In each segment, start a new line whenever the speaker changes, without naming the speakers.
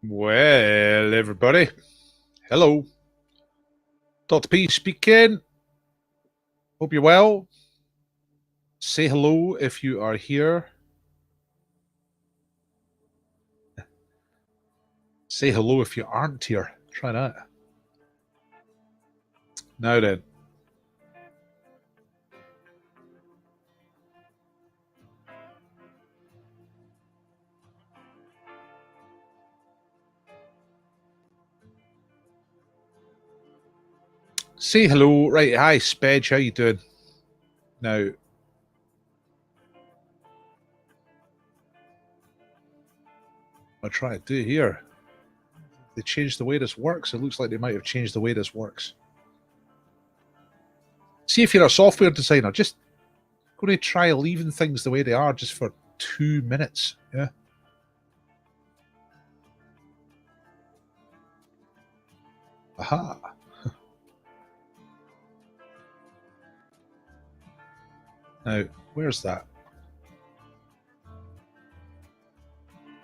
Well, everybody, hello. Dr. P speaking. Hope you're well. Say hello if you are here. Say hello if you aren't here. Try that. Now then. Say hello. Right, hi, Spedge. How you doing? Now, I'll try to do here. They changed the way this works. It looks like they might have changed the way this works. See if you're a software designer, just going to try leaving things the way they are just for 2 minutes. Yeah. Aha. Now, where's that?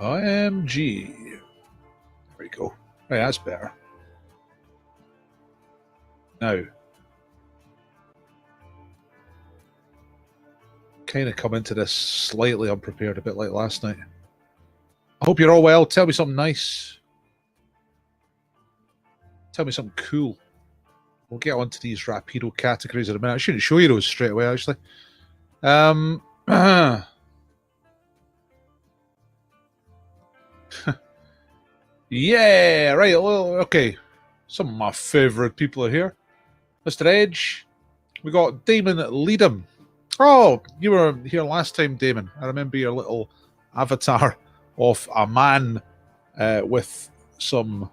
OMG. There we go. Right, that's better. Now, kind of come into this slightly unprepared, a bit like last night. I hope you're all well. Tell me something nice. Tell me something cool. We'll get on to these Rapido categories in a minute. I shouldn't show you those straight away, actually. Yeah, right. Well, okay. Some of my favourite people are here. Mr. Edge. We got Damon Leadham. Oh, you were here last time, Damon. I remember your little avatar of a man with some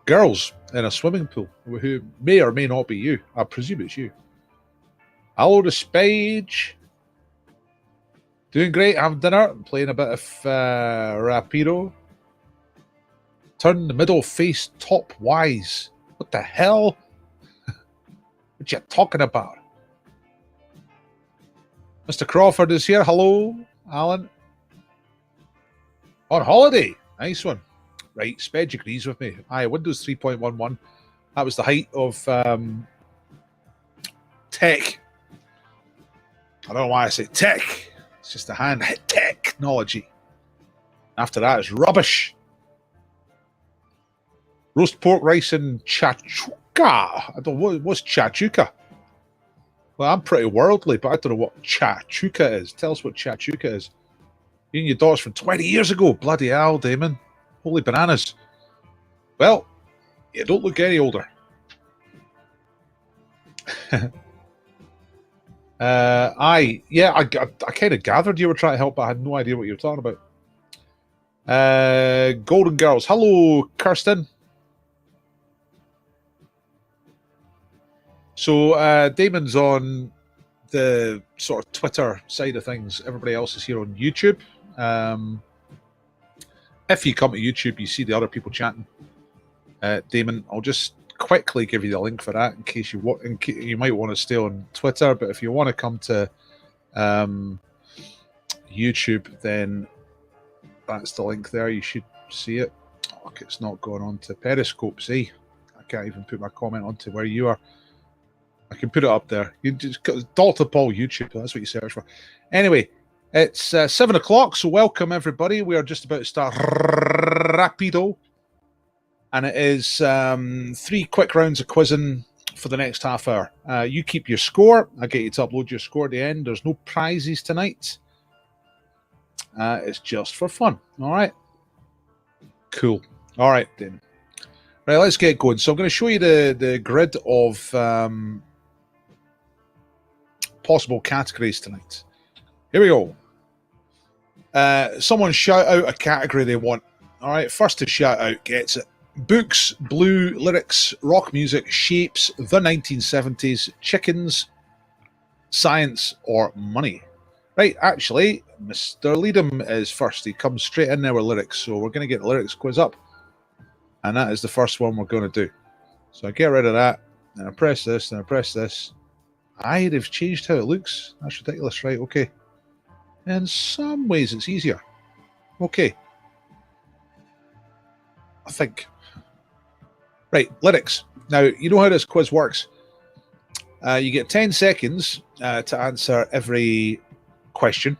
girls in a swimming pool who may or may not be you. I presume it's you. Hello to Spage. Doing great, having dinner, playing a bit of Rapido. Turn the middle face top wise. What the hell? What you talking about? Mr. Crawford is here. Hello, Alan. On holiday. Nice one. Right, Spedge agrees with me. Aye, Windows 3.11. That was the height of tech. I don't know why I say tech. It's just a hand technology. After that, it's rubbish. Roast pork rice and chachuca. I don't know what's chachuca. Well, I'm pretty worldly, but I don't know what chachuca is. Tell us what chachuca is. You and your daughters from 20 years ago. Bloody hell, Damon. Holy bananas. Well, you don't look any older. I kind of gathered you were trying to help, but I had no idea what you were talking about. Golden Girls. Hello, Kirsten. So Damon's on the sort of Twitter side of things. Everybody else is here on YouTube. If you come to YouTube, you see the other people chatting. Damon, I'll just quickly give you the link for that in case you might want to stay on Twitter. But if you want to come to YouTube, then that's the link there. You should see it. Oh, it's not going on to Periscope. See, I can't even put my comment onto where you are. I can put it up there. You just Dr. Paul YouTube. That's what you search for. Anyway, it's 7 o'clock, so welcome everybody. We are just about to start Rapido. And it is 3 quick rounds of quizzing for the next half hour. You keep your score. I get you to upload your score at the end. There's no prizes tonight. It's just for fun. All right. Cool. All right, then. Right, let's get going. So I'm going to show you the grid of possible categories tonight. Here we go. Someone shout out a category they want. All right, first to shout out gets it. Books, blue, lyrics, rock music, shapes, the 1970s, chickens, science, or money. Right, actually, Mr. Leadham is first. He comes straight in there with lyrics, so we're going to get the lyrics quiz up. And that is the first one we're going to do. So I get rid of that, and I press this, and I press this. Aye, they've changed how it looks. That's ridiculous, right? Okay. In some ways, it's easier. Okay. I think. Right, lyrics. Now, you know how this quiz works. You get 10 seconds to answer every question.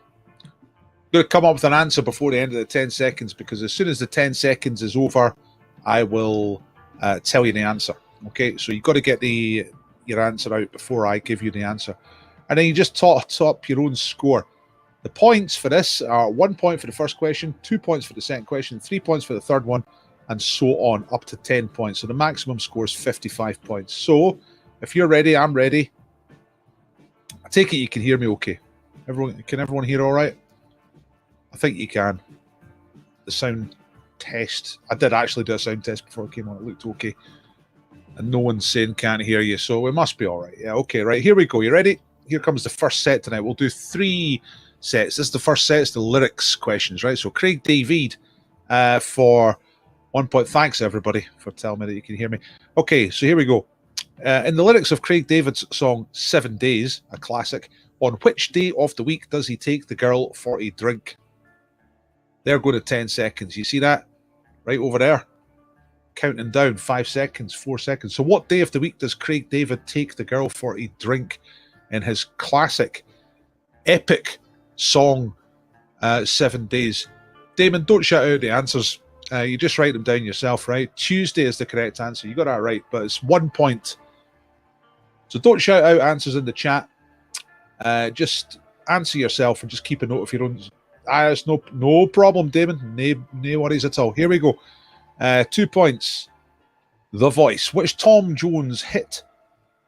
You're going to come up with an answer before the end of the 10 seconds, because as soon as the 10 seconds is over, I will tell you the answer. Okay, so you've got to get your answer out before I give you the answer. And then you just tot up your own score. The points for this are 1 point for the first question, 2 points for the second question, 3 points for the third one, and so on, up to 10 points. So the maximum score is 55 points. So if you're ready, I'm ready. I take it you can hear me okay. Can everyone hear all right? I think you can. The sound test. I did actually do a sound test before I came on. It looked okay. And no one's saying can't hear you, so we must be all right. Yeah, okay, right. Here we go. You ready? Here comes the first set tonight. We'll do 3 sets. This is the first set. It's the lyrics questions, right? So Craig David for 1 point. Thanks, everybody, for telling me that you can hear me. Okay, so here we go. In the lyrics of Craig David's song 7 Days, a classic, on which day of the week does he take the girl for a drink? They're going to 10 seconds. You see that? Right over there. Counting down. 5 seconds, 4 seconds. So what day of the week does Craig David take the girl for a drink in his classic, epic song 7 Days? Damon, don't shout out the answers. You just write them down yourself, right? Tuesday is the correct answer. You got that right, but it's 1 point. So don't shout out answers in the chat. Just answer yourself and just keep a note of your own. It's no problem, Damon. No worries at all. Here we go. 2 points. The Voice. Which Tom Jones hit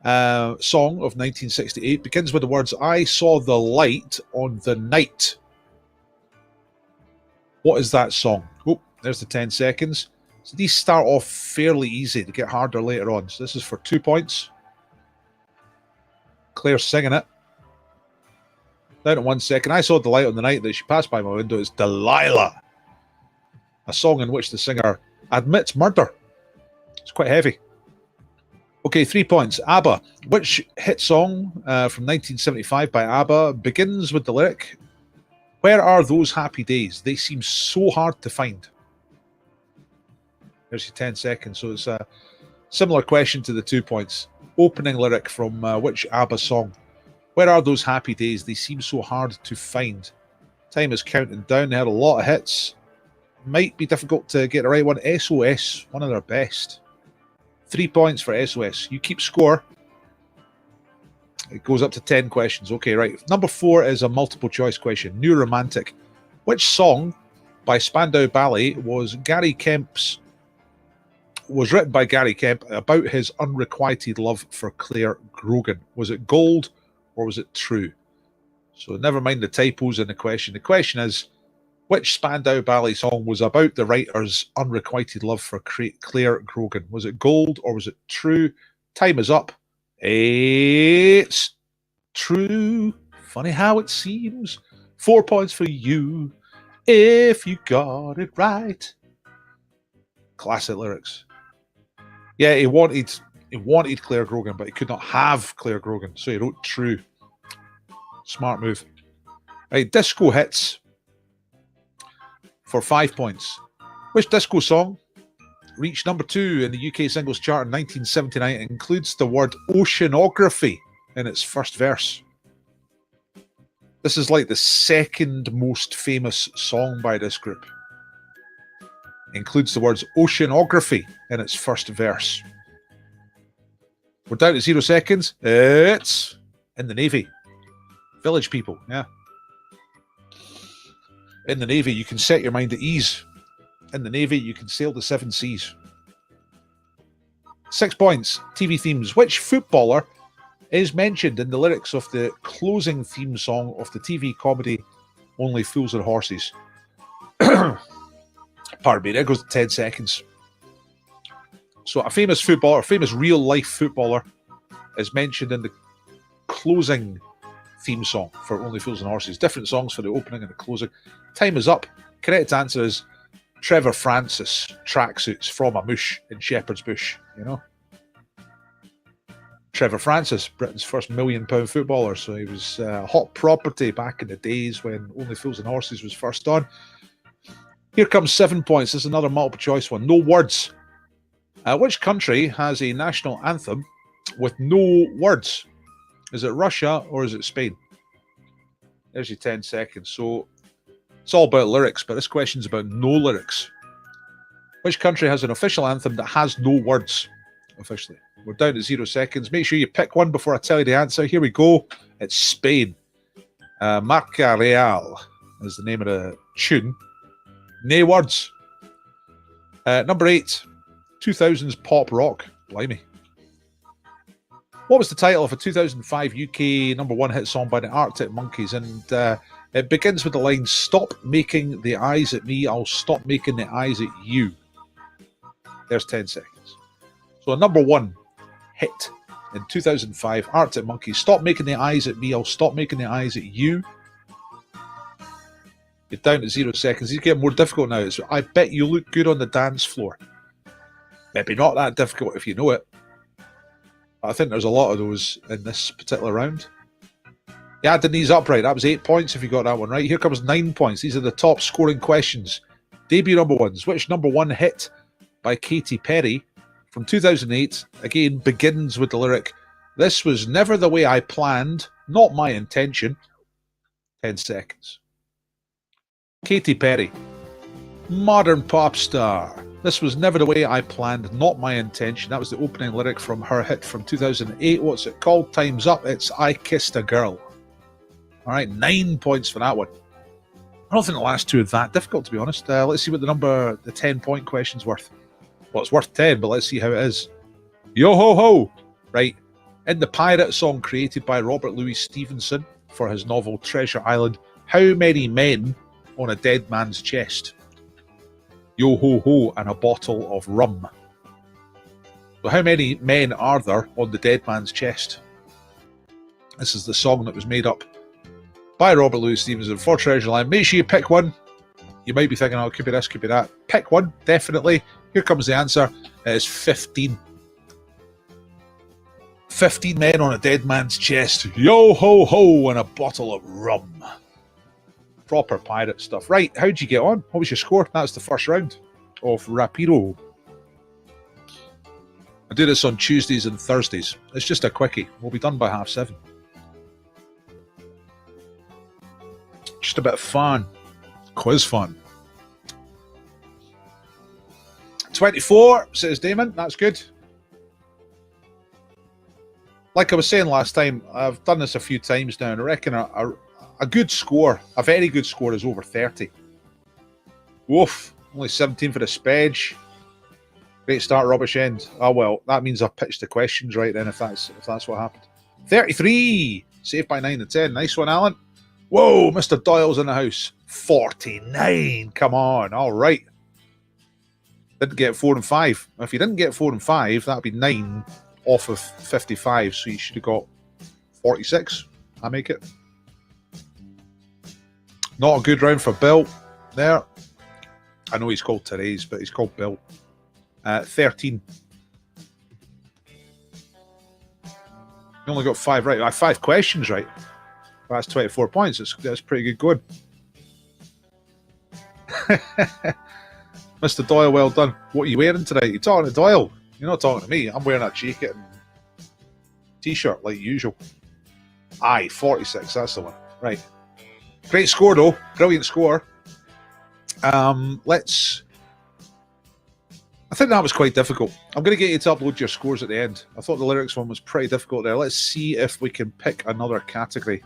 song of 1968 begins with the words, I saw the light on the night? What is that song? Oh, there's the 10 seconds. So these start off fairly easy. They get harder later on. So this is for 2 points. Claire's singing it. Down to 1 second. I saw the light on the night that she passed by my window. It's Delilah. A song in which the singer admits murder. It's quite heavy. Okay, 3 points. ABBA. Which hit song from 1975 by ABBA begins with the lyric, where are those happy days? They seem so hard to find. There's your 10 seconds. So it's a similar question to the 2 points. Opening lyric from which ABBA song? Where are those happy days? They seem so hard to find. Time is counting down. They had a lot of hits. Might be difficult to get the right one. SOS, one of their best. 3 points for SOS. You keep score. It goes up to 10 questions. Okay, right. Number 4 is a multiple choice question. New Romantic. Which song by Spandau Ballet was written by Gary Kemp about his unrequited love for Claire Grogan? Was it Gold or was it True? So never mind the typos in the question. The question is, which Spandau Ballet song was about the writer's unrequited love for Claire Grogan? Was it Gold or was it True? Time is up. It's True. Funny how it seems. 4 points for you if you got it right. Classic lyrics. Yeah, he wanted Claire Grogan, but he could not have Claire Grogan, so he wrote True. Smart move. Right, disco hits for 5 points. Which disco song reached number 2 in the UK singles chart in 1979 and includes the word oceanography in its first verse? This is like the second most famous song by this group. Includes the words oceanography in its first verse. We're down to 0 seconds. It's In the Navy. Village People, yeah. In the Navy, you can set your mind at ease. In the Navy, you can sail the 7 seas. 6 points. TV themes. Which footballer is mentioned in the lyrics of the closing theme song of the TV comedy Only Fools and Horses? Pardon me, there goes 10 seconds. So a famous footballer, a famous real-life footballer is mentioned in the closing theme song for Only Fools and Horses. Different songs for the opening and the closing. Time is up. Correct answer is Trevor Francis, tracksuits from a moosh in Shepherd's Bush, you know. Trevor Francis, Britain's first £1 million footballer, so he was hot property back in the days when Only Fools and Horses was first on. Here comes 7 points. This is another multiple choice one. No words. Which country has a national anthem with no words? Is it Russia or is it Spain? There's your 10 seconds. So it's all about lyrics, but this question's about no lyrics. Which country has an official anthem that has no words officially? We're down to 0 seconds. Make sure you pick one before I tell you the answer. Here we go. It's Spain. Marca Real is the name of the tune. No words. Number 8. 2000s pop rock. Blimey. What was the title of a 2005 UK #1 hit song by the Arctic Monkeys? And it begins with the line, "Stop making the eyes at me, I'll stop making the eyes at you." There's 10 seconds. So a #1 hit in 2005, Arctic Monkeys, "Stop making the eyes at me, I'll stop making the eyes at you." You're down to 0 seconds. These get more difficult now. So I bet you look good on the dance floor. Maybe not that difficult if you know it. I think there's a lot of those in this particular round. Yeah, adding these up right. That was 8 points if you got that one right. Here comes 9 points. These are the top scoring questions. Debut #1s. Which #1 hit by Katy Perry from 2008, again, begins with the lyric, "This was never the way I planned, not my intention." 10 seconds. Katy Perry. Modern pop star. "This was never the way I planned, not my intention." That was the opening lyric from her hit from 2008. What's it called? Time's up. It's "I Kissed a Girl." All right, 9 points for that one. I don't think the last two are that difficult, to be honest. Let's see what the 10-point question's worth. Well, it's worth 10, but let's see how it is. Yo ho ho! Right. In the pirate song created by Robert Louis Stephenson for his novel Treasure Island, how many men on a dead man's chest? Yo ho ho and a bottle of rum. So how many men are there on the dead man's chest? This is the song that was made up by Robert Louis Stephenson for Treasure Island. Make sure you pick one. You might be thinking, oh, it could be this, could be that. Pick one, definitely. Here comes the answer. It is 15. 15 men on a dead man's chest. Yo ho ho and a bottle of rum. Proper pirate stuff. Right, how'd you get on? What was your score? That's the first round of Rapido. I do this on Tuesdays and Thursdays. It's just a quickie. We'll be done by 7:30. Just a bit of fun. Quiz fun. 24, says Damon. That's good. Like I was saying last time, I've done this a few times now, and I reckon a good score, a very good score, is over 30. Woof. Only 17 for the spedge. Great start, rubbish end. Oh well, that means I've pitched the questions right then, if that's what happened. 33. Saved by 9 and 10. Nice one, Alan. Whoa, Mr. Doyle's in the house. 49. Come on. All right. Didn't get 4 and 5. If you didn't get 4 and 5, that'd be 9 off of 55. So you should have got 46. I make it. Not a good round for Bill there. I know he's called Therese, but he's called Bill. 13. You only got 5 right. I have 5 questions right. That's 24 points. That's pretty good going. Mr. Doyle, well done. What are you wearing tonight? You're talking to Doyle. You're not talking to me. I'm wearing a jacket and t-shirt like usual. Aye, 46. That's the one. Right. Great score, though. Brilliant score. I think that was quite difficult. I'm going to get you to upload your scores at the end. I thought the lyrics one was pretty difficult there. Let's see if we can pick another category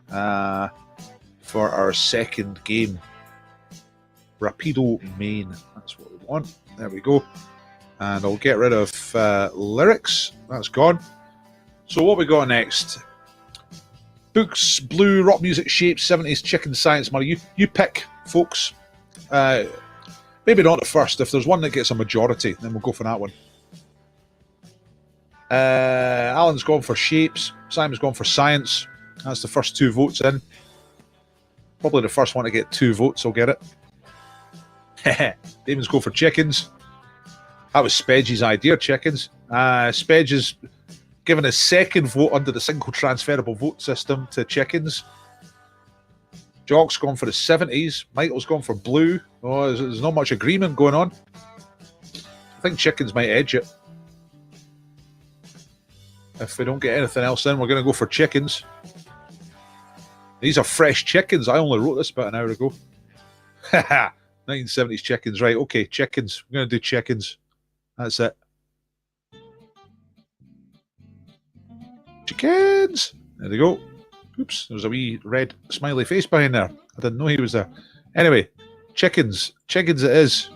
for our second game. Rapido main. That's what we want. There we go. And I'll get rid of lyrics. That's gone. So what we got next? Books, blue, rock music, shapes, 70s, chicken science, money. You pick, folks. Maybe not at first. If there's one that gets a majority, then we'll go for that one. Alan's gone for shapes. Simon's gone for science. That's the first 2 votes in. Probably the first one to get 2 votes will get it. Damon's go for chickens. That was Spedge's idea, chickens. Spedge is given a second vote under the single transferable vote system to chickens. Jock's gone for the 70s. Michael's gone for blue. Oh, there's not much agreement going on. I think chickens might edge it. If we don't get anything else in, we're going to go for chickens. These are fresh chickens. I only wrote this about an hour ago. Haha, 1970s chickens. Right, okay, chickens. We're going to do chickens. That's it. Chickens! There they go. Oops, there's a wee red smiley face behind there. I didn't know he was there. Anyway, chickens. Chickens it is.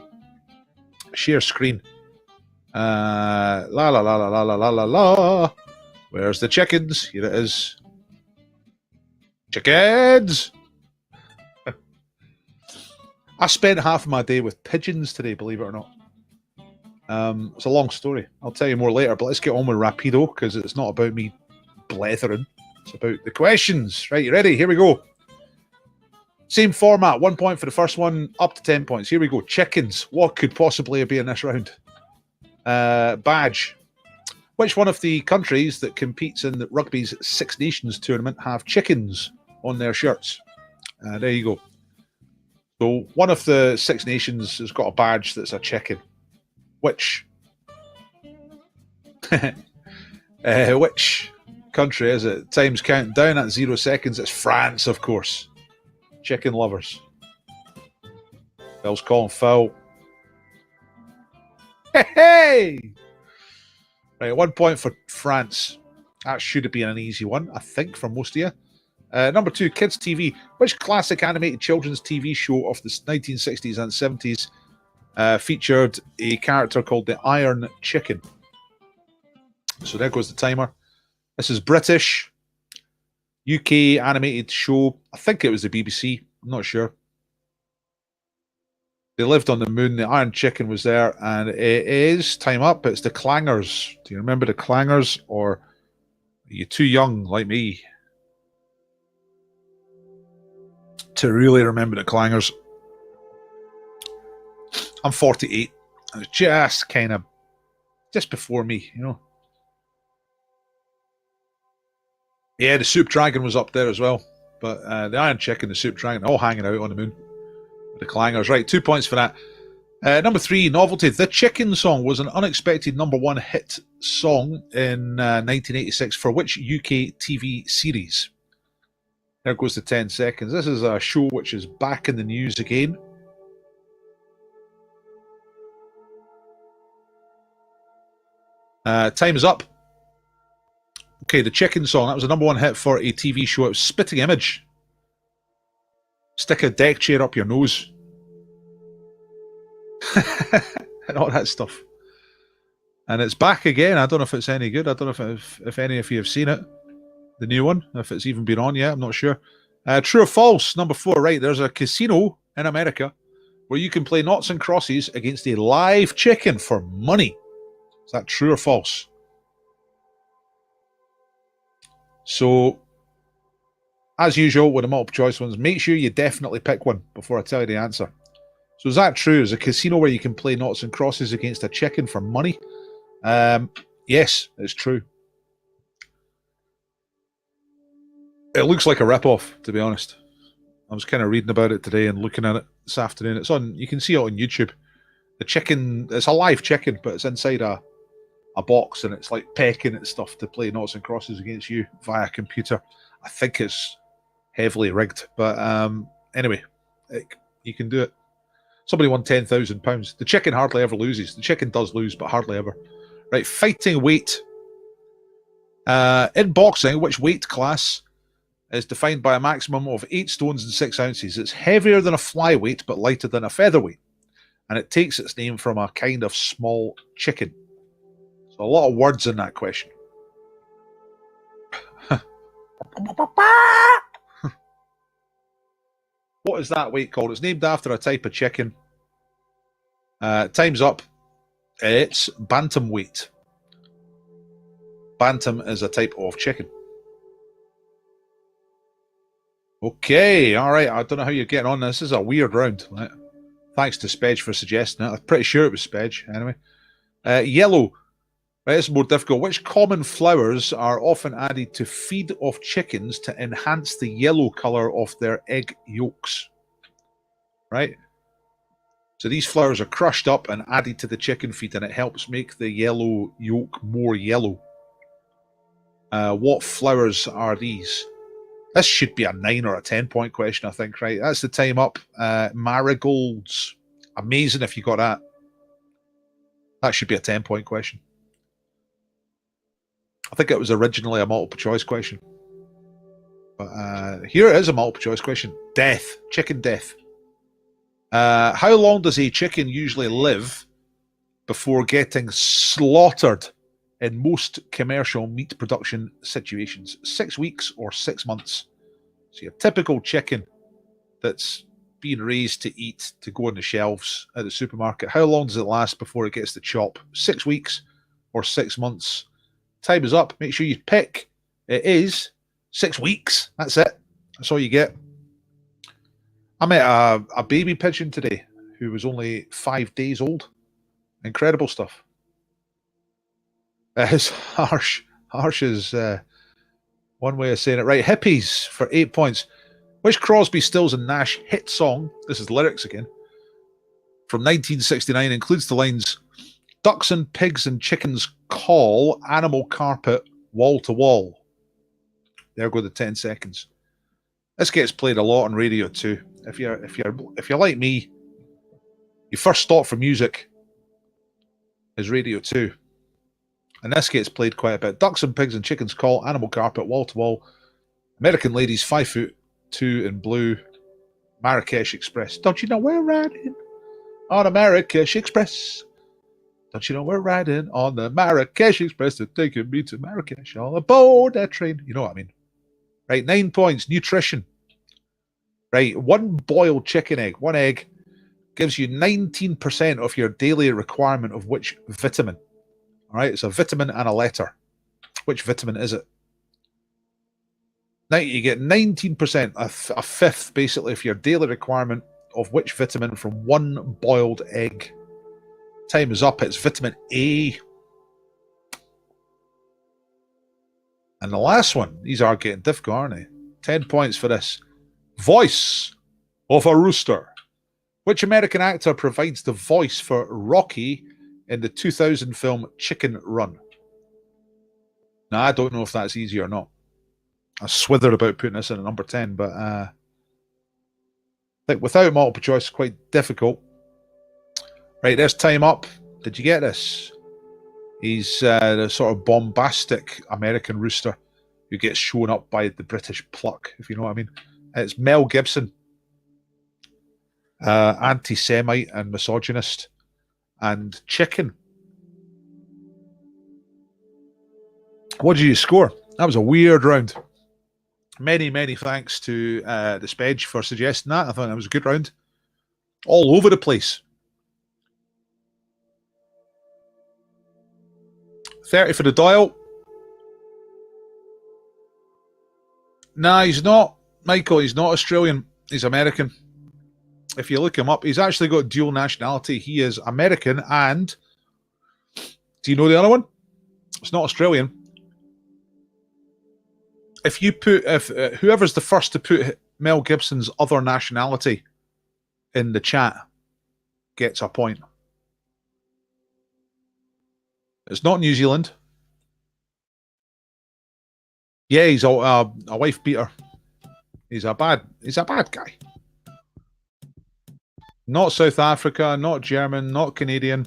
Share screen. La la la la la la la la la. Where's the chickens? Here it is. Chickens! I spent half of my day with pigeons today, believe it or not. It's a long story. I'll tell you more later, but let's get on with Rapido, because it's not about me blethering. It's about the questions. Right, you ready? Here we go. Same format. 1 point for the first one, up to 10 points. Here we go. Chickens. What could possibly be in this round? Badge. Which one of the countries that competes in the rugby's Six Nations tournament have chickens on their shirts? There you go. So one of the Six Nations has got a badge that's a chicken. Which? Which country is it? Time's counting down at 0 seconds. It's France, of course. Chicken lovers. Phil's calling foul. Hey! Right, 1 point for France. That should have been an easy one, I think, for most of you. Number 2, Kids TV. Which classic animated children's TV show of the 1960s and 70s featured a character called the Iron Chicken? So there goes the timer. This is British. UK animated show. I think it was the BBC. I'm not sure. They lived on the moon. The Iron Chicken was there. And it is, time up, it's the Clangers. Do you remember the Clangers? Or are you too young, like me, to really remember the Clangers? I'm 48. I was just kind of, just before me, you know. Yeah, the Soup Dragon was up there as well. But the Iron Chicken, the Soup Dragon, all hanging out on the moon. The Clangers. Right, 2 points for that. Number 3, novelty. The Chicken Song was an unexpected #1 hit song in 1986 for which UK TV series? There goes the 10 seconds. This is a show which is back in the news again. Time is up. Okay, The Chicken Song. That was a #1 hit for a TV show. It was Spitting Image. Stick a deck chair up your nose. And all that stuff. And it's back again. I don't know if it's any good. I don't know if any of you have seen it. The new one. If it's even been on yet. I'm not sure. True or false? Number 4. Right. There's a casino in America where you can play noughts and crosses against a live chicken for money. Is that true or false? So, as usual with the multiple choice ones, make sure you definitely pick one before I tell you the answer. So is that true? Is a casino where you can play noughts and crosses against a chicken for money? Yes, it's true. It looks like a rip-off, to be honest. I was kind of reading about it today and looking at it this afternoon. It's on. You can see it on YouTube. The chicken, it's a live chicken, but it's inside a box and it's like pecking at stuff to play noughts and crosses against you via computer. I think it's heavily rigged, but anyway, you can do it. Somebody won £10,000. The chicken hardly ever loses. The chicken does lose, but hardly ever. Right, fighting weight. In boxing, which weight class is defined by a maximum of 8 stones and 6 ounces? It's heavier than a flyweight, but lighter than a featherweight. And it takes its name from a kind of small chicken. So a lot of words in that question. What is that weight called? It's named after a type of chicken. Time's up. It's bantamweight. Bantam is a type of chicken. Okay, all right. I don't know how you're getting on. This is a weird round. Right? Thanks to Spedge for suggesting it. I'm pretty sure it was Spedge. Anyway. Yellow. Right, it's more difficult. Which common flowers are often added to feed of chickens to enhance the yellow colour of their egg yolks? Right? So these flowers are crushed up and added to the chicken feed, and it helps make the yellow yolk more yellow. What flowers are these? This should be a 9 or a 10-point question, I think, right? That's the time up. Marigolds. Amazing if you got that. That should be a 10-point question. I think it was originally a multiple choice question. But here it is, a multiple choice question. Death. Chicken death. How long does a chicken usually live before getting slaughtered in most commercial meat production situations? 6 weeks or 6 months? So your typical chicken that's being raised to eat, to go on the shelves at the supermarket, how long does it last before it gets the chop? 6 weeks or 6 months? Time is up. Make sure you pick. It is 6 weeks. That's it. That's all you get. I met a baby pigeon today who was only 5 days old. Incredible stuff. It's harsh. Harsh is one way of saying it. Right, hippies for 8 points. Which Crosby, Stills and Nash hit song, this is the lyrics again, from 1969 includes the lines, ducks and pigs and chickens call, animal carpet, wall to wall. There go the 10 seconds. This gets played a lot on radio too. If you're like me, your first stop for music is radio 2. And this gets played quite a bit. Ducks and pigs and chickens call, animal carpet, wall to wall. American ladies 5'2" in blue. Marrakesh Express. Don't you know we're riding on a Marrakesh Express? Don't you know we're riding on the Marrakesh Express? They're taking me to Marrakesh all aboard that train. You know what I mean. Right, 9 points. Nutrition. Right, one boiled chicken egg, one egg, gives you 19% of your daily requirement of which vitamin? All right, it's a vitamin and a letter. Which vitamin is it? Now you get 19%, a fifth basically of your daily requirement of which vitamin from one boiled egg. Time is up. It's vitamin A. And the last one, these are getting difficult, aren't they? 10 points for this. Voice of a rooster. Which American actor provides the voice for Rocky in the 2000 film Chicken Run? Now, I don't know if that's easy or not. I swithered about putting this in at number 10, but I think without multiple choice, it's quite difficult. Right, there's time up. Did you get this? He's the sort of bombastic American rooster who gets shown up by the British pluck, if you know what I mean. It's Mel Gibson. Anti-Semite and misogynist. And chicken. What did you score? That was a weird round. Many, many thanks to the Spedge for suggesting that. I thought that was a good round. All over the place. 30 for the Doyle. Nah, he's not. Michael, he's not Australian. He's American. If you look him up, he's actually got dual nationality. He is American and... Do you know the other one? It's not Australian. If you put... whoever's the first to put Mel Gibson's other nationality in the chat gets a point. It's not New Zealand. Yeah, he's a wife beater. He's a bad guy. Not South Africa, not German, not Canadian.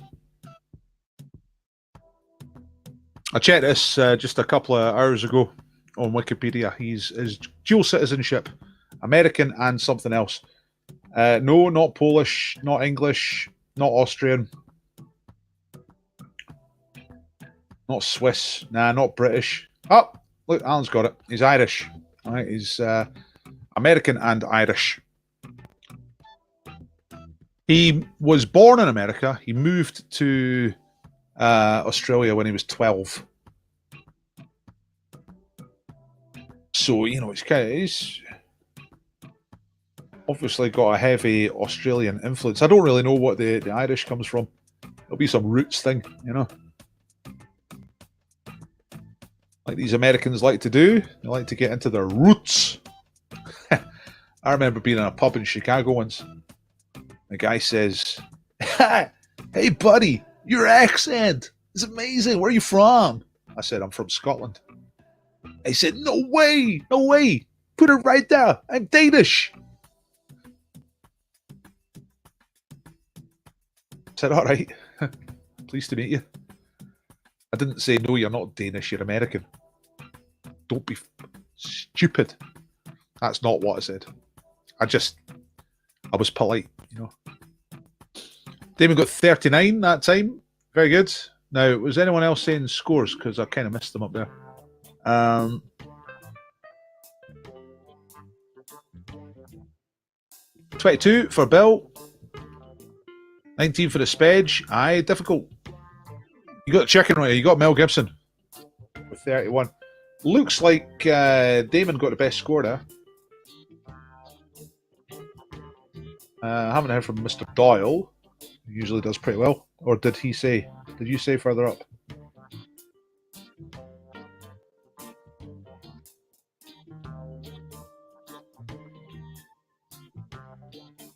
I checked this just a couple of hours ago on Wikipedia. He's dual citizenship, American and something else. No, not Polish, not English, not Austrian. Not Swiss. Nah, not British. Oh, look, Alan's got it. He's Irish. All right, he's American and Irish. He was born in America. He moved to Australia when he was 12. So, you know, he's obviously got a heavy Australian influence. I don't really know what the Irish comes from. It'll be some roots thing, you know. like these Americans like to do. They like to get into their roots. I remember being in a pub in Chicago once. The guy says, "Hey, buddy, your accent is amazing. Where are you from?" I said, "I'm from Scotland." He said, "No way, no way. Put it right there. I'm Danish." I said, "All right. Pleased to meet you." I didn't say, "No, you're not Danish. You're American. Don't be stupid." That's not what I said. I was polite, you know. Damon got 39 that time. Very good. Now, was anyone else saying scores? Because I kind of missed them up there. 22 for Bill. 19 for the Spedge. Aye, difficult. You got chicken right here. You got Mel Gibson with 31. Looks like Damon got the best score there. I haven't heard from Mr. Doyle. He usually does pretty well. Or did he say? Did you say further up?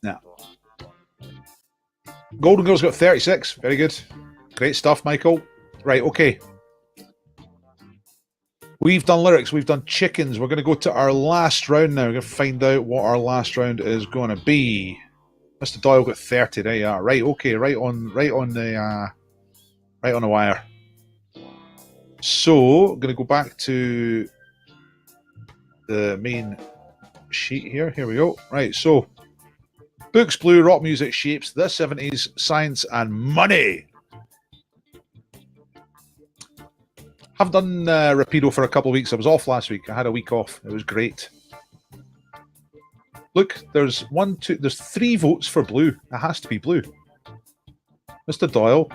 No. Golden Girl's got 36. Very good. Great stuff, Michael. Right, okay. We've done lyrics. We've done chickens. We're going to go to our last round now. We're going to find out what our last round is going to be. Mr. Doyle got 30. There you are. Right, okay. Right on the wire. So, I'm going to go back to the main sheet here. Here we go. Right, so books, blue, rock music, shapes, the 70s, science, and money. I've done Rapido for a couple of weeks. I was off last week. I had a week off. It was great. Look, there's 3 votes for blue. It has to be blue. Mr. Doyle,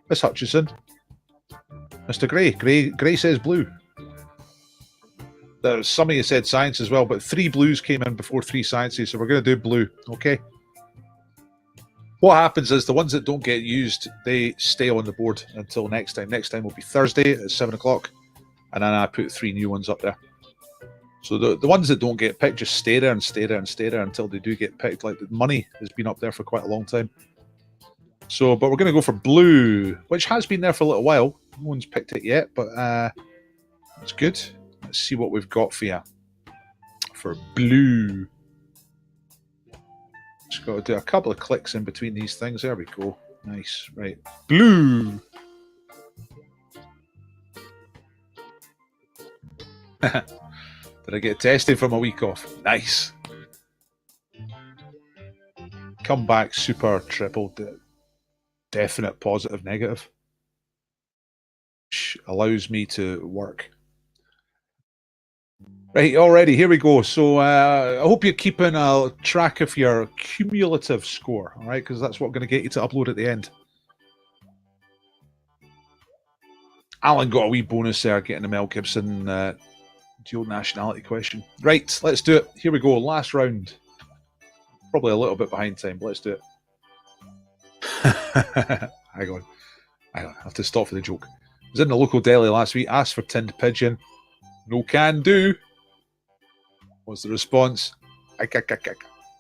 Miss Hutchison, Mr. Gray. Gray says blue. There's somebody who said science as well, but 3 blues came in before 3 sciences, so we're going to do blue, okay? What happens is the ones that don't get used, they stay on the board until next time. Next time will be Thursday at 7 o'clock, and then I put 3 new ones up there. So the ones that don't get picked just stay there and stay there and stay there until they do get picked. Like the money has been up there for quite a long time. So, but we're going to go for blue, which has been there for a little while. No one's picked it yet, but it's good. Let's see what we've got for you. For blue. Just got to do a couple of clicks in between these things. There we go. Nice. Right. Blue. Did I get tested from a week off? Nice. Come back super triple definite positive negative. Which allows me to work. Right, already, here we go. So I hope you're keeping a track of your cumulative score, all right? Because that's what's going to get you to upload at the end. Alan got a wee bonus there, getting the Mel Gibson dual nationality question. Right, let's do it. Here we go, last round. Probably a little bit behind time, but let's do it. Hang on. I have to stop for the joke. I was in the local deli last week, asked for tinned pigeon. No can do. What's the response? Right,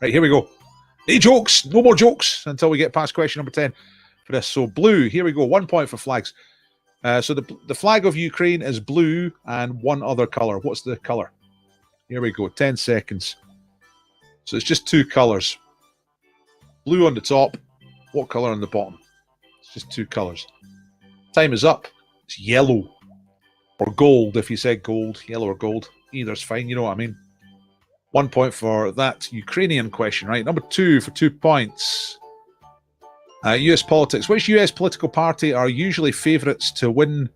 here we go. No jokes. No more jokes until we get past question number 10 for this. So blue, here we go. 1 point for flags. So the flag of Ukraine is blue and one other colour. What's the colour? Here we go. 10 seconds. So it's just 2 colours. Blue on the top. What colour on the bottom? It's just 2 colours. Time is up. It's yellow. Or gold, if you said gold. Yellow or gold. Either's fine, you know what I mean. 1 point for that Ukrainian question, right? Number 2 for 2 points. US politics. Which US political party are usually favourites to win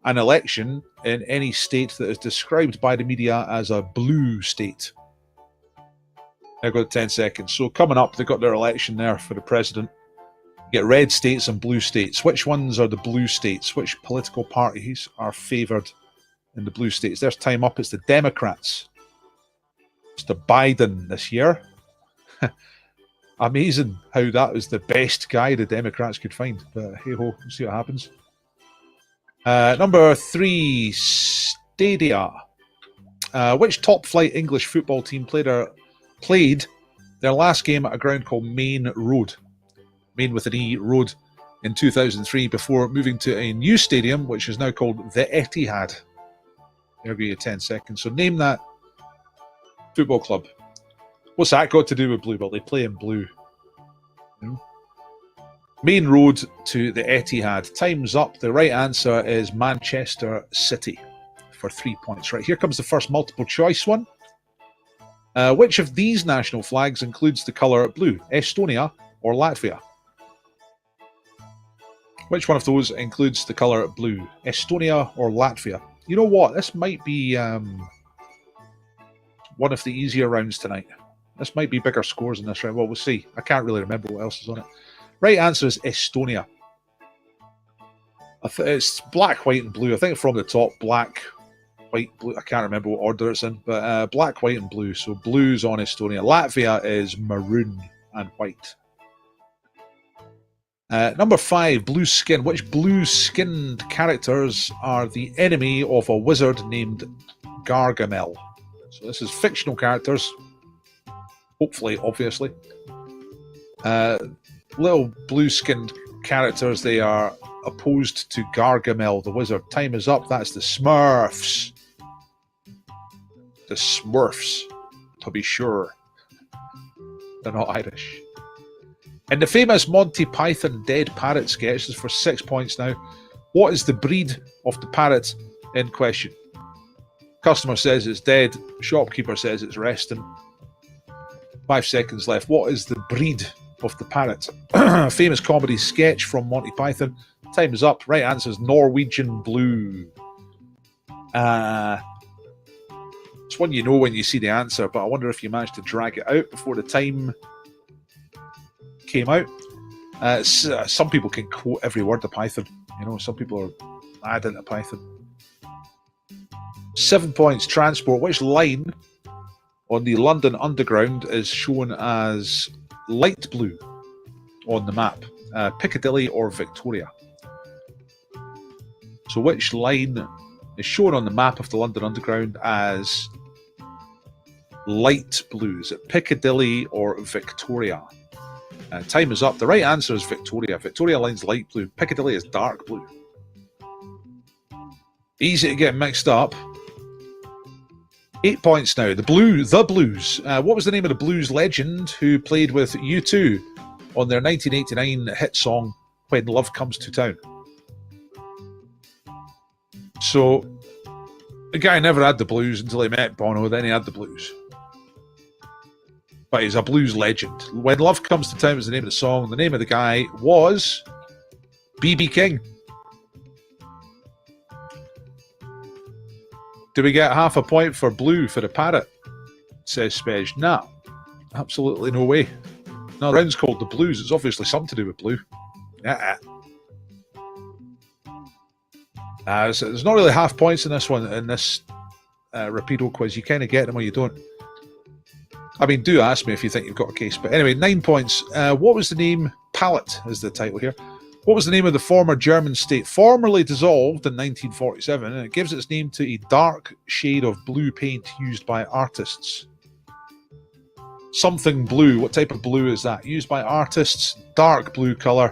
an election in any state that is described by the media as a blue state? I've got 10 seconds. So coming up, they've got their election there for the president. You get red states and blue states. Which ones are the blue states? Which political parties are favoured in the blue states? There's time up. It's the Democrats. Mr. Biden this year. Amazing how that was the best guy the Democrats could find. But hey ho, we'll see what happens. Number 3, Stadia. Which top-flight English football team played their last game at a ground called Main Road? Main with an E, Road, in 2003 before moving to a new stadium, which is now called the Etihad. I'll give you 10 seconds. So name that football club. What's that got to do with blue? Well, they play in blue. Main Road to the Etihad. Time's up. The right answer is Manchester City for 3 points. Right, here comes the first multiple choice one. Which of these national flags includes the colour blue? Estonia or Latvia? Which one of those includes the colour blue? Estonia or Latvia? You know what? This might be one of the easier rounds tonight. This might be bigger scores in this round. Well, we'll see. I can't really remember what else is on it. Right answer is Estonia. It's black, white, and blue. I think from the top, black, white, blue. I can't remember what order it's in, but black, white, and blue. So blue's on Estonia. Latvia is maroon and white. Number 5, blue skin. Which blue-skinned characters are the enemy of a wizard named Gargamel? So this is fictional characters. Hopefully, obviously. Little blue-skinned characters, they are opposed to Gargamel, the wizard. Time is up. That's the Smurfs. The Smurfs, to be sure. They're not Irish. In the famous Monty Python Dead Parrot sketch, this is for 6 points now. What is the breed of the parrot in question? Customer says it's dead. Shopkeeper says it's resting. 5 seconds left. What is the breed of the parrot? Famous comedy sketch from Monty Python. Time is up. Right answer is Norwegian Blue. It's one you know when you see the answer, but I wonder if you managed to drag it out before the time came out. Some people can quote every word of Python. You know, some people are mad into Python. 7 points. Transport. Which line on the London Underground is shown as light blue on the map? Piccadilly or Victoria? So which line is shown on the map of the London Underground as light blue? Is it Piccadilly or Victoria? Time is up. The right answer is Victoria. Victoria line's light blue. Piccadilly is dark blue. Easy to get mixed up. 8 points now. The Blues. What was the name of the blues legend who played with U2 on their 1989 hit song When Love Comes to Town? So, the guy never had the blues until he met Bono, then he had the blues. But he's a blues legend. When Love Comes to Town was the name of the song. The name of the guy was B.B. King. Do we get half a point for blue for the parrot? Says Spej. Nah, absolutely no way. No, the round's called the Blues. It's obviously something to do with blue. Yeah. So there's not really half points in this one, in this Rapido quiz. You kind of get them or you don't. I mean, do ask me if you think you've got a case. But anyway, 9 points. What was the name? Palette is the title here. What was the name of the former German state formerly dissolved in 1947? And it gives its name to a dark shade of blue paint used by artists. Something blue. What type of blue is that? Used by artists. Dark blue colour.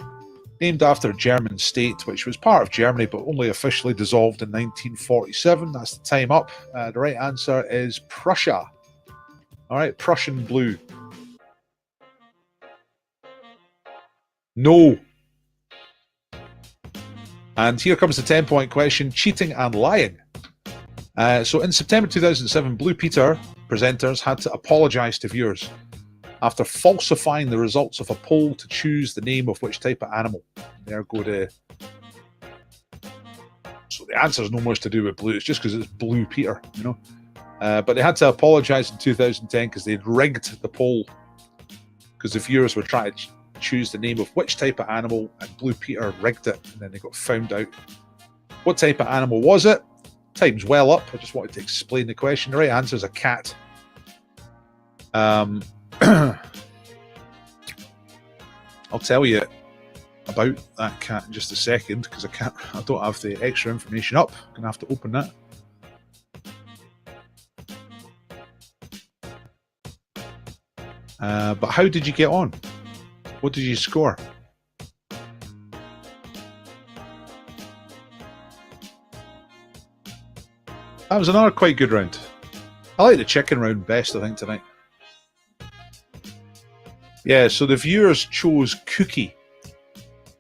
Named after a German state, which was part of Germany, but only officially dissolved in 1947. That's the time up. The right answer is Prussia. All right, Prussian blue. No. And here comes the 10-point question, cheating and lying. So in September 2007, Blue Peter presenters had to apologise to viewers after falsifying the results of a poll to choose the name of which type of animal. There go to... So the answer is no much to do with blue, it's just because it's Blue Peter, you know. But they had to apologise in 2010 because they'd rigged the poll because the viewers were trying to choose the name of which type of animal, and Blue Peter rigged it, and then they got found out. What type of animal was it? Time's well up. I just wanted to explain the question. The right answer is a cat. I'll tell you, about that cat in just a second because I don't have the extra information up. I'm gonna have to open that. But how did you get on? What did you score? That was another quite good round. I like the chicken round best, I think, tonight. Yeah, so the viewers chose cookie,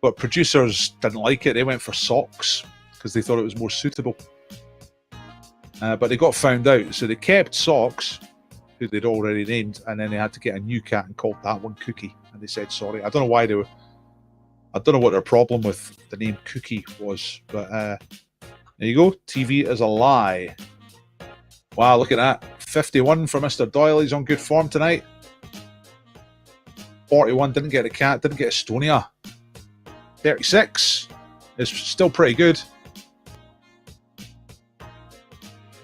but producers didn't like it. They went for socks because they thought it was more suitable. But they got found out, so they kept socks, who they'd already named, and then they had to get a new cat and called that one Cookie. And they said sorry. I don't know why they were. I don't know what their problem with the name Cookie was, but there you go. TV is a lie. Wow, look at that. 51 for Mr. Doyle. He's on good form tonight. 41 didn't get a cat, didn't get a Estonia. 36 is still pretty good.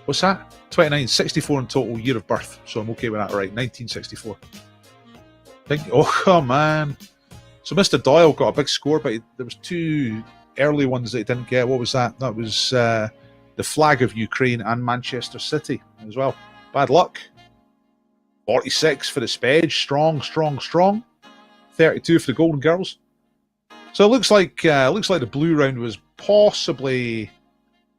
What's that? 29, 64 in total, year of birth. So I'm okay with that, right? 1964. Oh, come on. So Mr. Doyle got a big score, but there was two early ones that he didn't get. What was that? That was the flag of Ukraine and Manchester City as well. Bad luck. 46 for the Spedge. Strong, strong, strong. 32 for the Golden Girls. So it looks like the blue round was possibly.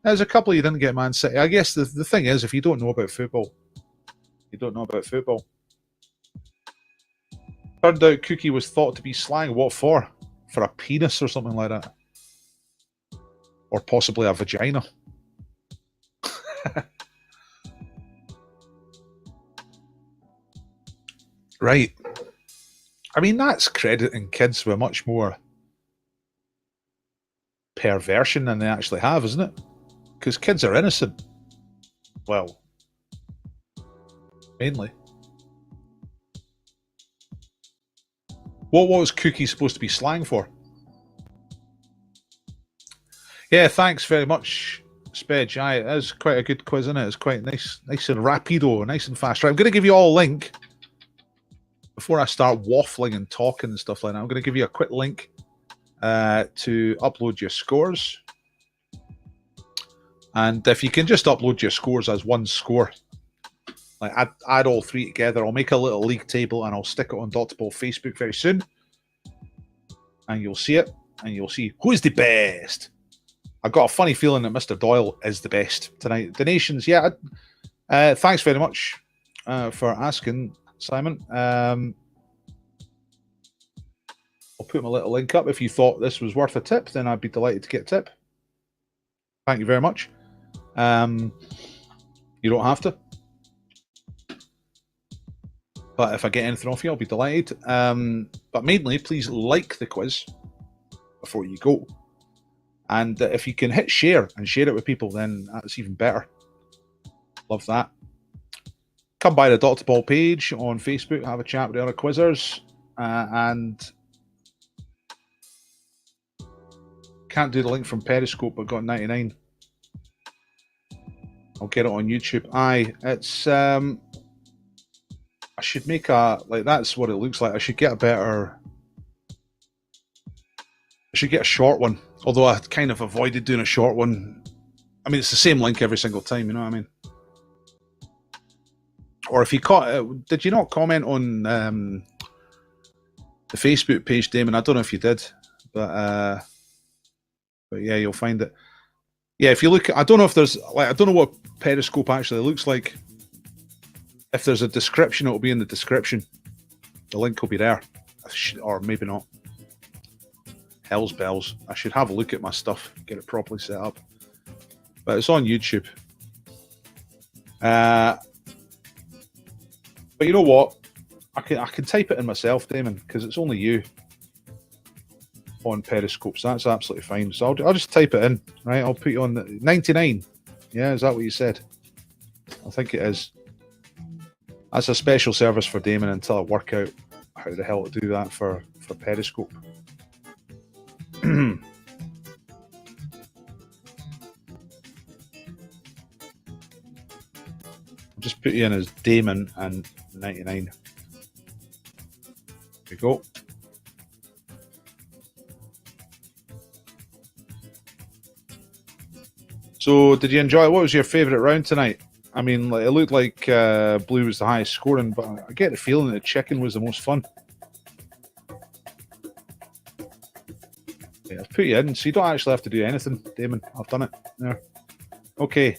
There's a couple you didn't get Man City. I guess the thing is, if you don't know about football, you don't know about football. Turned out Cookie was thought to be slang. What for? For a penis or something like that. Or possibly a vagina. Right. I mean, that's crediting kids with much more perversion than they actually have, isn't it? Because kids are innocent. Well, mainly. What was Cookie supposed to be slang for? Yeah, thanks very much, Spedge. Aye, it is quite a good quiz, isn't it? It's quite nice and rapido, nice and fast. Right, I'm going to give you all a link. Before I start waffling and talking and stuff like that, I'm going to give you a quick link to upload your scores. And if you can just upload your scores as one score, like add all three together, I'll make a little league table and I'll stick it on Dr. Ball Facebook very soon. And you'll see it, and you'll see who's the best. I've got a funny feeling that Mr. Doyle is the best tonight. Donations, yeah. Thanks very much for asking, Simon. I'll put my little link up. If you thought this was worth a tip, then I'd be delighted to get a tip. Thank you very much. You don't have to. But if I get anything off you, I'll be delighted. But mainly, please like the quiz before you go. And if you can hit share and share it with people, then that's even better. Love that. Come by the Dr. Ball page on Facebook, have a chat with the other quizzers. And can't do the link from Periscope, but got 99. I'll get it on YouTube. Aye, it's I should make a, like, that's what it looks like. I should get a better, I should get a short one. Although I kind of avoided doing a short one. I mean, it's the same link every single time, you know what I mean? Or if you caught, did you not comment on the Facebook page, Damon? I don't know if you did, but yeah, you'll find it. Yeah, if you look, I don't know if there's, like, I don't know what Periscope actually looks like. If there's a description, it'll be in the description. The link will be there, or maybe not. Hell's bells. I should have a look at my stuff, get it properly set up. But it's on YouTube. But you know what? I can type it in myself, Damon, because it's only you on Periscope, so that's absolutely fine. So I'll just type it in, right? I'll put you on the 99. Yeah, is that what you said? I think it is. That's a special service for Damon until I work out how the hell to do that for Periscope. I'll just put you in as Damon and 99. There we go. So, did you enjoy it? What was your favourite round tonight? I mean, it looked like blue was the highest scoring, but I get the feeling that chicken was the most fun. Yeah, I've put you in, so you don't actually have to do anything, Damon. I've done it. There. Okay.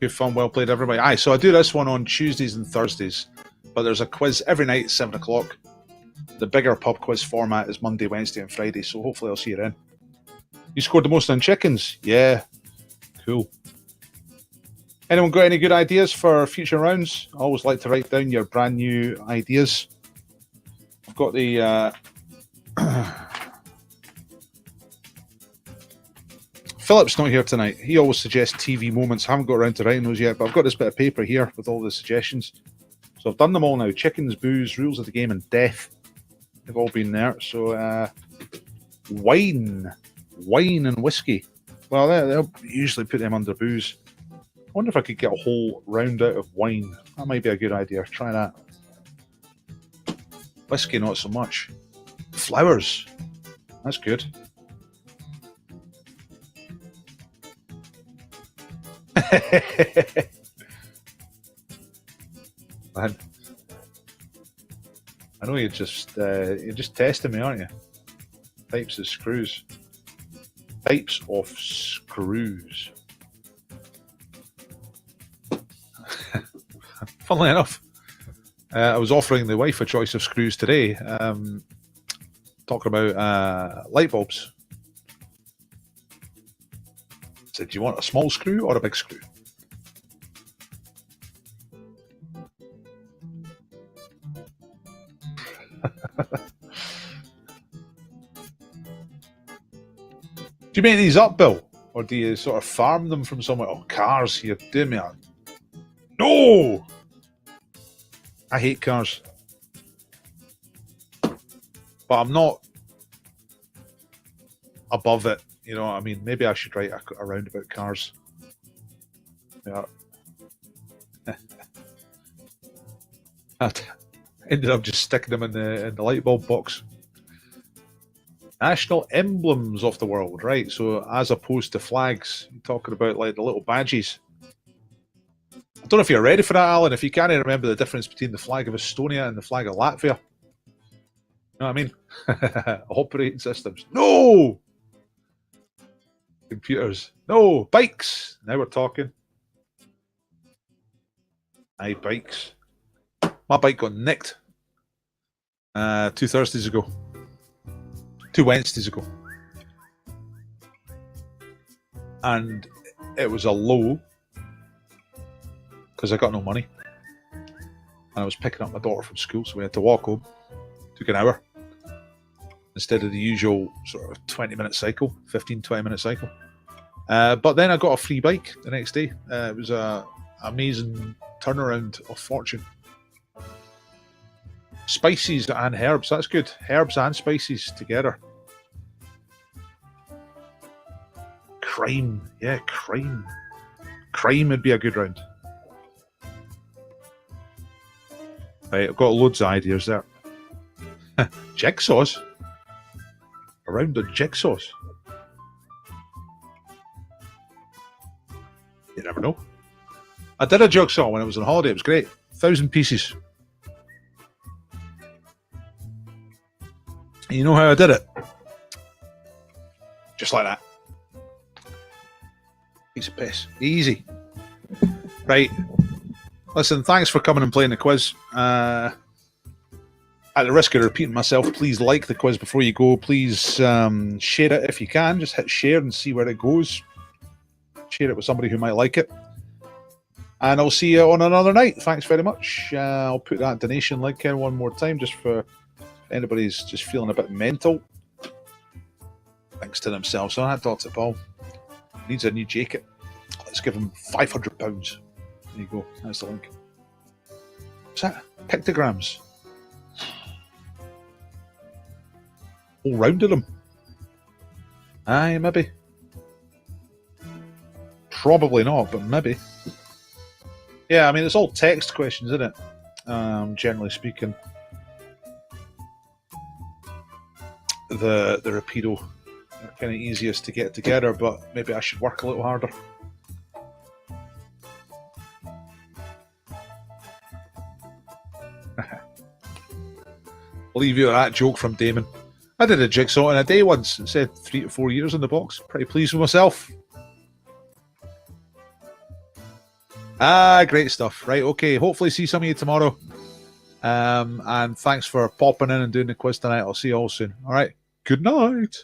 Good fun, well played, everybody. Aye, so I do this one on Tuesdays and Thursdays, but there's a quiz every night at 7 o'clock. The bigger pub quiz format is Monday, Wednesday, and Friday, so hopefully I'll see you then. You scored the most on chickens? Yeah. Cool. Anyone got any good ideas for future rounds? I always like to write down your brand new ideas. I've got the... Philip's not here tonight. He always suggests TV moments. I haven't got around to writing those yet, but I've got this bit of paper here with all the suggestions. So I've done them all now. Chickens, booze, rules of the game, and death. They've all been there. So wine and whiskey. Well, they'll usually put them under booze. I wonder if I could get a whole round out of wine. That might be a good idea. Try that. Whiskey, not so much. Flowers. That's good. Man, I know you're just testing me, aren't you? Types of screws. Types of screws. Funnily enough, I was offering the wife a choice of screws today, talking about light bulbs. Said, do you want a small screw or a big screw? Do you make these up, Bill? Or do you sort of farm them from somewhere? Oh, cars here. Do me a... No! I hate cars. But I'm not above it. You know what I mean? Maybe I should write a round about cars. Yeah. I ended up just sticking them in the light bulb box. National emblems of the world, right? So as opposed to flags, you're talking about like the little badges. I don't know if you're ready for that, Alan. If you can't remember the difference between the flag of Estonia and the flag of Latvia. You know what I mean? Operating systems. No! Computers. No! Bikes! Now we're talking. Aye, bikes. My bike got nicked 2 Thursdays ago. 2 Wednesdays ago. And it was a low because I got no money. And I was picking up my daughter from school, so we had to walk home. Took an hour. Instead of the usual sort of 20-minute cycle, 15-20-minute cycle. But then I got a free bike the next day. It was an amazing turnaround of fortune. Spices and herbs, that's good. Herbs and spices together. Crime, yeah, crime. Crime would be a good round. Right, I've got loads of ideas there. Jigsaws? A round of jigsaws? You never know. I did a jigsaw when I was on holiday. It was great. 1,000 pieces. You know how I did it? Just like that. Piece of piss. Easy. Right. Listen, thanks for coming and playing the quiz. At the risk of repeating myself, please like the quiz before you go. Please share it if you can. Just hit share and see where it goes. Share it with somebody who might like it. And I'll see you on another night. Thanks very much. I'll put that donation link in one more time just for anybody's just feeling a bit mental. Thanks to themselves. On that Dr. Paul needs a new jacket. Let's give him £500. There you go. That's the link. What's that? Pictograms. All round of them. Aye, maybe. Probably not, but maybe. Yeah, I mean, it's all text questions, isn't it? Generally speaking. the Rapido. They're kind of easiest to get together, but maybe I should work a little harder. I'll leave you with that joke from Damon. I did a jigsaw in a day once. It said 3 to 4 years in the box. Pretty pleased with myself. Great stuff. Right, okay. Hopefully see some of you tomorrow. And thanks for popping in and doing the quiz tonight. I'll see you all soon. All right. Good night.